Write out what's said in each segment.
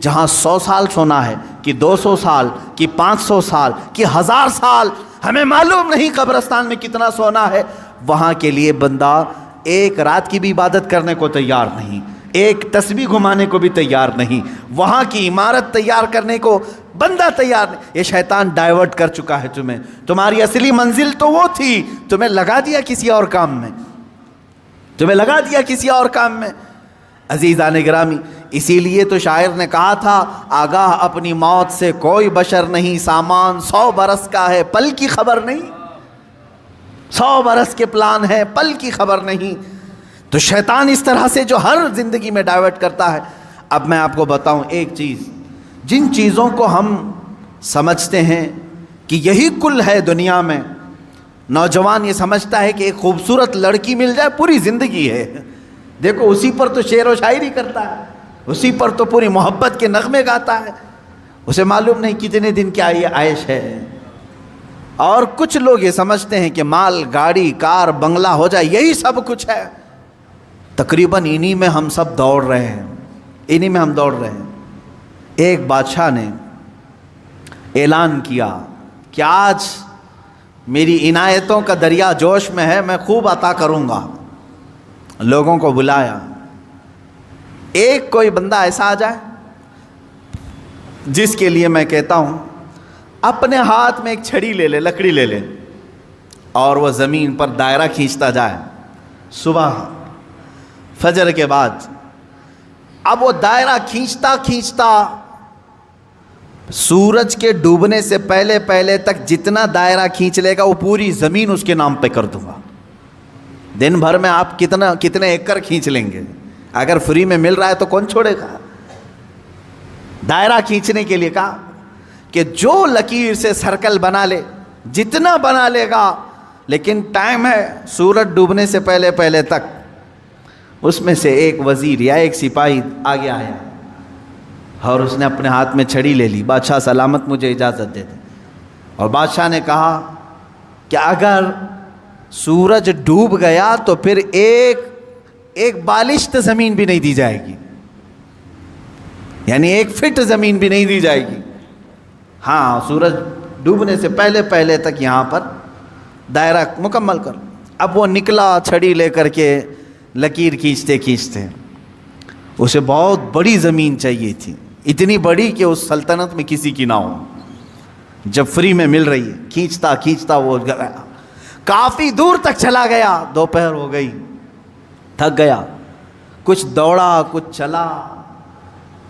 جہاں 100 سال سونا ہے کہ 200 سال کہ 500 سال کہ 1000 سال، ہمیں معلوم نہیں قبرستان میں کتنا سونا ہے، وہاں کے لیے بندہ ایک رات کی بھی عبادت کرنے کو تیار نہیں، ایک تسبیح گھمانے کو بھی تیار نہیں، وہاں کی عمارت تیار کرنے کو بندہ تیار نہیں۔ یہ شیطان ڈائیورٹ کر چکا ہے تمہیں، تمہاری اصلی منزل تو وہ تھی، تمہیں لگا دیا کسی اور کام میں، تمہیں لگا دیا کسی اور کام میں۔ عزیزان گرامی، اسی لیے تو شاعر نے کہا تھا، آگاہ اپنی موت سے کوئی بشر نہیں، سامان 100 برس کا ہے پل کی خبر نہیں، 100 برس کے پلان ہے پل کی خبر نہیں۔ تو شیطان اس طرح سے جو ہر زندگی میں ڈائیورٹ کرتا ہے۔ اب میں آپ کو بتاؤں ایک چیز، جن چیزوں کو ہم سمجھتے ہیں کہ یہی کل ہے دنیا میں، نوجوان یہ سمجھتا ہے کہ ایک خوبصورت لڑکی مل جائے پوری زندگی ہے، دیکھو اسی پر تو شعر و شاعری کرتا ہے، اسی پر تو پوری محبت کے نغمے گاتا ہے، اسے معلوم نہیں کتنے دن کیا یہ عائش ہے۔ اور کچھ لوگ یہ سمجھتے ہیں کہ مال، گاڑی، کار، بنگلہ ہو جائے یہی سب کچھ ہے۔ تقریباً انہی میں ہم سب دوڑ رہے ہیں، انہی میں ہم دوڑ رہے ہیں۔ ایک بادشاہ نے اعلان کیا کہ آج میری عنایتوں کا دریا جوش میں ہے، میں خوب عطا کروں گا۔ لوگوں کو بلایا، ایک کوئی بندہ ایسا آ جائے جس کے لیے میں کہتا ہوں اپنے ہاتھ میں ایک چھڑی لے لے، لکڑی لے لے، اور وہ زمین پر دائرہ کھینچتا جائے صبح فجر کے بعد۔ اب وہ دائرہ کھینچتا کھینچتا سورج کے ڈوبنے سے پہلے پہلے تک جتنا دائرہ کھینچ لے گا وہ پوری زمین اس کے نام پہ کر دوں گا۔ دن بھر میں آپ کتنے ایکڑ کھینچ لیں گے؟ اگر فری میں مل رہا ہے تو کون چھوڑے گا؟ دائرہ کھینچنے کے لیے کہا کہ جو لکیر سے سرکل بنا لے، جتنا بنا لے گا، لیکن ٹائم ہے سورج ڈوبنے سے پہلے پہلے تک۔ اس میں سے ایک وزیر یا ایک سپاہی آگے آیا اور اس نے اپنے ہاتھ میں چھڑی لے لی، بادشاہ سلامت مجھے اجازت دے دے۔ اور بادشاہ نے کہا کہ اگر سورج ڈوب گیا تو پھر ایک بالشت زمین بھی نہیں دی جائے گی، یعنی 1 فٹ زمین بھی نہیں دی جائے گی۔ ہاں، سورج ڈوبنے سے پہلے پہلے تک یہاں پر دائرہ مکمل کر۔ اب وہ نکلا چھڑی لے کر کے، لکیر کھینچتے کھینچتے، اسے بہت بڑی زمین چاہیے تھی، اتنی بڑی کہ اس سلطنت میں کسی کی نہ ہو، جب فری میں مل رہی ہے۔ کھینچتا کھینچتا وہ گیا، کافی دور تک چلا گیا، دوپہر ہو گئی، تھک گیا، کچھ دوڑا کچھ چلا۔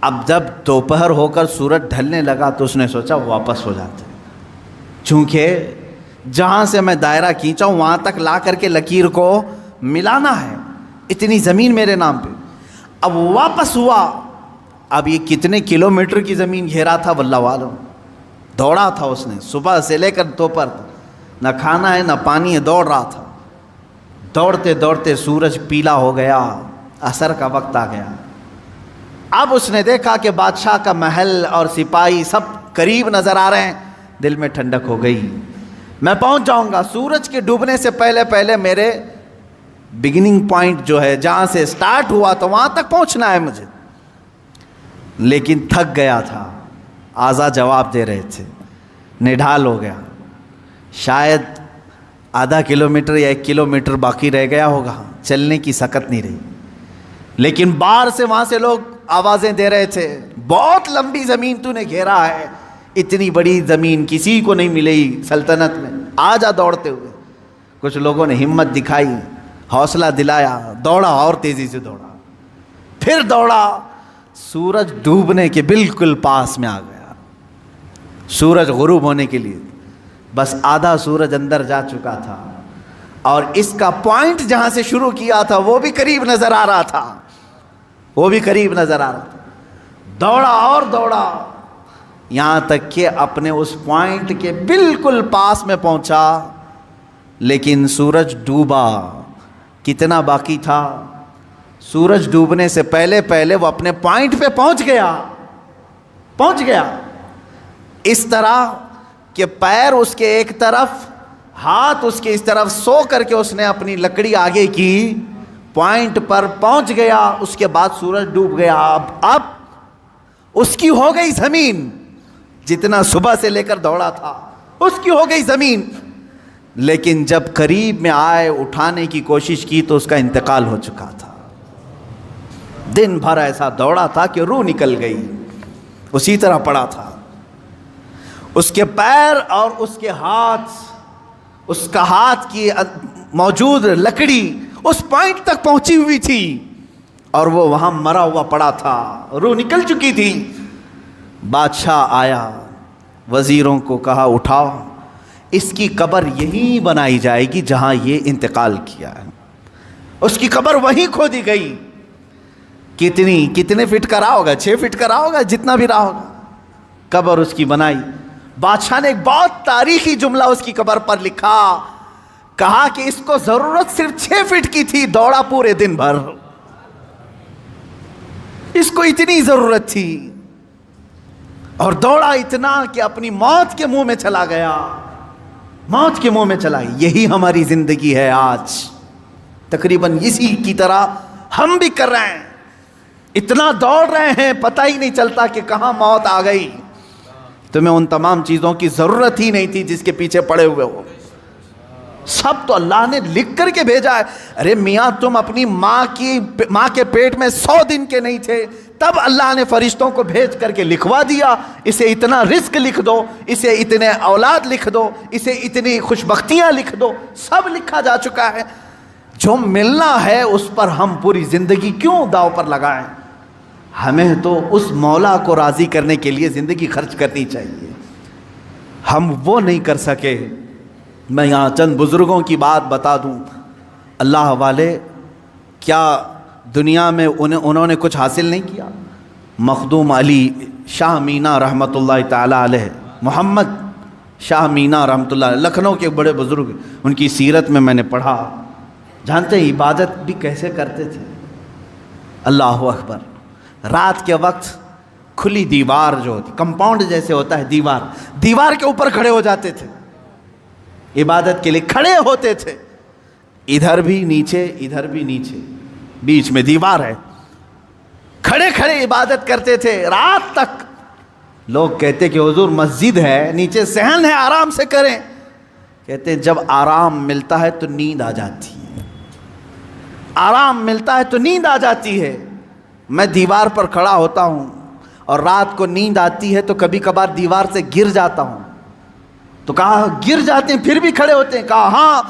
اب جب دوپہر ہو کر سورج ڈھلنے لگا تو اس نے سوچا واپس ہو جاتے، چونکہ جہاں سے میں دائرہ کھینچا ہوں وہاں تک لا کر کے لکیر کو ملانا ہے، اتنی زمین میرے نام پہ۔ اب واپس ہوا، اب یہ کتنے کلومیٹر کی زمین گھیرا تھا واللہ عالم، دوڑا تھا اس نے صبح سے لے کر دوپہر، نہ کھانا ہے نہ پانی ہے، دوڑ رہا تھا۔ دوڑتے دوڑتے سورج پیلا ہو گیا، عصر کا وقت آ گیا۔ اب اس نے دیکھا کہ بادشاہ کا محل اور سپاہی سب قریب نظر آ رہے ہیں، دل میں ٹھنڈک ہو گئی، میں پہنچ جاؤں گا، سورج کے ڈوبنے سے پہلے پہلے میرے بگننگ پوائنٹ جو ہے جہاں سے سٹارٹ ہوا تو وہاں تک پہنچنا ہے مجھے۔ لیکن تھک گیا تھا، آزا جواب دے رہے تھے، نڈھال ہو گیا، شاید آدھا کلومیٹر یا 1 کلومیٹر باقی رہ گیا ہوگا، چلنے کی سکت نہیں رہی۔ لیکن باہر سے وہاں سے لوگ آوازیں دے رہے تھے، بہت لمبی زمین تو نے گھیرا ہے، اتنی بڑی زمین کسی کو نہیں ملے گی سلطنت میں، آ جا دوڑتے ہوئے۔ کچھ لوگوں نے ہمت دکھائی، حوصلہ دلایا، دوڑا اور تیزی سے دوڑا، پھر دوڑا، سورج ڈوبنے کے بالکل پاس میں آ گیا، سورج غروب ہونے کے لیے بس آدھا سورج اندر جا چکا تھا، اور اس کا پوائنٹ جہاں سے شروع کیا تھا وہ بھی قریب نظر آ رہا تھا، وہ بھی قریب نظر آ رہا تھا۔ دوڑا اور دوڑا، یہاں تک کہ اپنے اس پوائنٹ کے بالکل پاس میں پہنچا، لیکن سورج ڈوبا۔ کتنا باقی تھا؟ سورج ڈوبنے سے پہلے پہلے وہ اپنے پوائنٹ پہ پہنچ گیا، اس طرح کہ پیر اس کے ایک طرف، ہاتھ اس کے اس طرف، سو کر کے اس نے اپنی لکڑی آگے کی، پوائنٹ پر پہنچ گیا۔ اس کے بعد سورج ڈوب گیا۔ اب اس کی ہو گئی زمین، جتنا صبح سے لے کر دوڑا تھا اس کی ہو گئی زمین، لیکن جب قریب میں آئے اٹھانے کی کوشش کی تو اس کا انتقال ہو چکا تھا۔ دن بھر ایسا دوڑا تھا کہ روح نکل گئی، اسی طرح پڑا تھا۔ اس کے پیر اور اس کے ہاتھ، اس کا ہاتھ کی موجود لکڑی اس پوائنٹ تک پہنچی ہوئی تھی اور وہ وہاں مرا ہوا پڑا تھا، روح نکل چکی تھی۔ بادشاہ آیا، وزیروں کو کہا اٹھاؤ، اس کی قبر یہیں بنائی جائے گی جہاں یہ انتقال کیا ہے۔ اس کی قبر وہیں کھودی گئی۔ کتنے فٹ کا رہا ہوگا؟ 6 فٹ کا رہا ہوگا، جتنا بھی رہا ہوگا، قبر اس کی بنائی۔ بادشاہ نے ایک بہت تاریخی جملہ اس کی قبر پر لکھا، کہا کہ اس کو ضرورت صرف 6 فٹ کی تھی، دوڑا پورے دن بھر، اس کو اتنی ضرورت تھی اور دوڑا اتنا کہ اپنی موت کے منہ میں چلا گیا، موت کے منہ میں چلا گیا۔ یہی ہماری زندگی ہے آج، تقریباً اسی کی طرح ہم بھی کر رہے ہیں، اتنا دوڑ رہے ہیں پتہ ہی نہیں چلتا کہ کہاں موت آ گئی۔ تمہیں ان تمام چیزوں کی ضرورت ہی نہیں تھی جس کے پیچھے پڑے ہوئے ہو، سب تو اللہ نے لکھ کر کے بھیجا ہے۔ ارے میاں تم اپنی ماں کے پیٹ میں 100 دن کے نہیں تھے، تب اللہ نے فرشتوں کو بھیج کر کے لکھوا دیا، اسے اتنا رزق لکھ دو، اسے اتنے اولاد لکھ دو، اسے اتنی خوشبختیاں لکھ دو، سب لکھا جا چکا ہے۔ جو ملنا ہے اس پر ہم پوری زندگی کیوں داؤ پر لگائیں؟ ہمیں تو اس مولا کو راضی کرنے کے لیے زندگی خرچ کرنی چاہیے، ہم وہ نہیں کر سکے۔ میں یہاں چند بزرگوں کی بات بتا دوں، اللہ والے، کیا دنیا میں انہوں نے کچھ حاصل نہیں کیا؟ مخدوم علی شاہ مینا رحمۃ اللہ تعالیٰ علیہ، محمد شاہ مینا رحمۃ اللہ علیہ، لکھنؤ کے بڑے بزرگ، ان کی سیرت میں نے پڑھا۔ جانتے ہیں عبادت بھی کیسے کرتے تھے؟ اللہ اکبر، رات کے وقت کھلی دیوار جو ہوتی، کمپاؤنڈ جیسے ہوتا ہے دیوار کے اوپر کھڑے ہو جاتے تھے، عبادت کے لیے کھڑے ہوتے تھے، ادھر بھی نیچے ادھر بھی نیچے، بیچ میں دیوار ہے، کھڑے کھڑے عبادت کرتے تھے رات تک۔ لوگ کہتے کہ حضور مسجد ہے، نیچے صحن ہے، آرام سے کریں۔ کہتے جب آرام ملتا ہے تو نیند آ جاتی ہے، آرام ملتا ہے تو نیند آ جاتی ہے۔ میں دیوار پر کھڑا ہوتا ہوں اور رات کو نیند آتی ہے تو کبھی کبھار دیوار سے گر جاتا ہوں۔ تو کہا گر جاتے ہیں پھر بھی کھڑے ہوتے ہیں؟ کہا ہاں،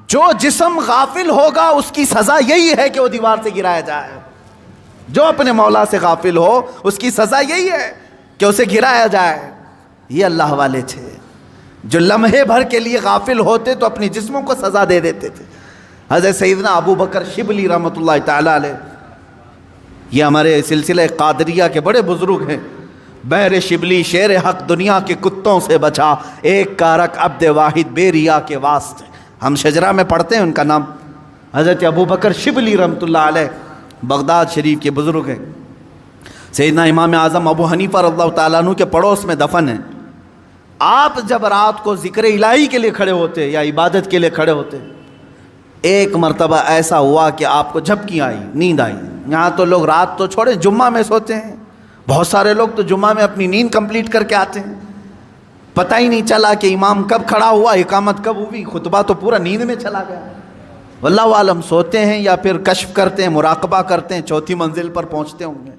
جو جسم غافل ہوگا اس کی سزا یہی ہے کہ وہ دیوار سے گرایا جائے، جو اپنے مولا سے غافل ہو اس کی سزا یہی ہے کہ اسے گرایا جائے۔ یہ اللہ والے تھے جو لمحے بھر کے لیے غافل ہوتے تو اپنے جسموں کو سزا دے دیتے تھے۔ حضرت سیدنا ابو بکر شبلی رحمۃ اللہ تعالیٰ علیہ، یہ ہمارے سلسلہ قادریہ کے بڑے بزرگ ہیں۔ بحر شبلی شیر حق دنیا کے کتوں سے بچا، ایک کارک عبد واحد بے ریا کے واسطے، ہم شجرہ میں پڑھتے ہیں ان کا نام۔ حضرت ابو بکر شبلی رحمۃ اللہ علیہ بغداد شریف کے بزرگ ہیں۔ سیدنا امام اعظم ابو حنیفہ رضی اللہ تعالیٰ عنہ کے پڑوس میں دفن ہیں۔ آپ جب رات کو ذکر الہی کے لیے کھڑے ہوتے یا عبادت کے لیے کھڑے ہوتے، ایک مرتبہ ایسا ہوا کہ آپ کو جھپکی آئی، نیند آئی۔ یہاں تو لوگ رات تو چھوڑے جمعہ میں سوتے ہیں، بہت سارے لوگ تو جمعہ میں اپنی نیند کمپلیٹ کر کے آتے ہیں، پتہ ہی نہیں چلا کہ امام کب کھڑا ہوا، اقامت کب ہوئی، خطبہ تو پورا نیند میں چلا گیا۔ واللہ عالم سوتے ہیں یا پھر کشف کرتے ہیں، مراقبہ کرتے ہیں، چوتھی منزل پر پہنچتے ہوں گے۔